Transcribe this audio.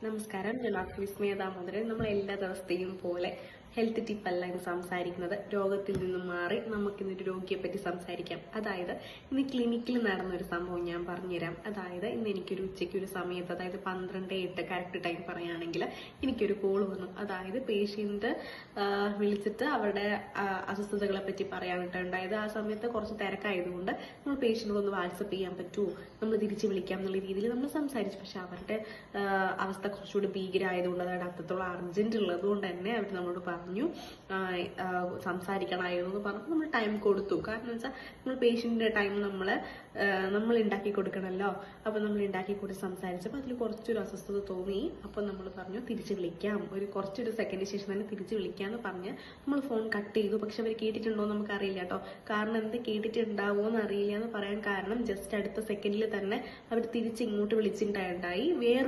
നമസ്കാരം, ഞാൻ ഡോക്ടർ വിസ്മയ ദാമോദരൻ. നമ്മൾ എല്ലാ ദിവസത്തെയും പോലെ ഹെൽത്ത് ടിപ്പല്ല ഇന്ന് സംസാരിക്കുന്നത്. രോഗത്തിൽ നിന്നും മാറി നമുക്കിന്നൊരു രോഗിയെ പറ്റി സംസാരിക്കാം. അതായത് ഇന്ന് ക്ലിനിക്കിൽ നടന്നൊരു സംഭവം ഞാൻ പറഞ്ഞുതരാം. അതായത് ഇന്ന് എനിക്കൊരു ഉച്ചയ്ക്കൊരു സമയത്ത്, അതായത് 12:08 കറക്റ്റ് ടൈം പറയുകയാണെങ്കിൽ എനിക്കൊരു കോൾ വന്നു. അതായത് പേഷ്യന്റ് വിളിച്ചിട്ട് അവരുടെ അസ്വസ്ഥതകളെ പറ്റി പറയാനിട്ടുണ്ടായത്. ആ സമയത്ത് കുറച്ച് തിരക്കായതുകൊണ്ട് നമ്മൾ പേഷ്യന്റിനോട് ഒന്ന് വാട്സപ്പ് ചെയ്യാൻ പറ്റുമോ, നമ്മൾ തിരിച്ച് വിളിക്കാം എന്നുള്ള രീതിയിൽ നമ്മൾ സംസാരിച്ചു. പക്ഷെ അവരുടെ അവസ്ഥ കുറച്ചുകൂടി ഭീകരമായതുകൊണ്ട്, അതായത് അത്രത്തോളം അർജന്റ് ഉള്ളത് കൊണ്ട് തന്നെ അവർ നമ്മളോട് പറഞ്ഞു സംസാരിക്കണമായിരുന്നു എന്ന് പറഞ്ഞു. നമ്മൾ ടൈം കൊടുത്തു. കാരണം വെച്ചാൽ നമ്മൾ പേഷ്യന്റിന്റെ ടൈം നമ്മൾ ഉണ്ടാക്കി കൊടുക്കണമല്ലോ. അപ്പൊ നമ്മൾ ഉണ്ടാക്കി കൊടുത്ത് സംസാരിച്ചപ്പോൾ അതിൽ കുറച്ചൊരു അസ്വസ്ഥത തോന്നി. അപ്പൊ നമ്മൾ പറഞ്ഞു തിരിച്ച് വിളിക്കാം, കുറച്ചൊരു സെക്കൻഡിന് ശേഷം തന്നെ തിരിച്ച് വിളിക്കാന്ന് പറഞ്ഞ് നമ്മൾ ഫോൺ കട്ട് ചെയ്തു. പക്ഷെ അവർ കേട്ടിട്ടുണ്ടോ എന്ന് നമുക്ക് അറിയില്ല കേട്ടോ. കാരണം എന്ത് കേട്ടിട്ടുണ്ടാവോ എന്ന് അറിയില്ല എന്ന് പറയാൻ കാരണം ജസ്റ്റ് അടുത്ത സെക്കൻഡിൽ തന്നെ അവർ തിരിച്ച് ഇങ്ങോട്ട് വിളിച്ചിട്ടുണ്ടായി. വേറൊരു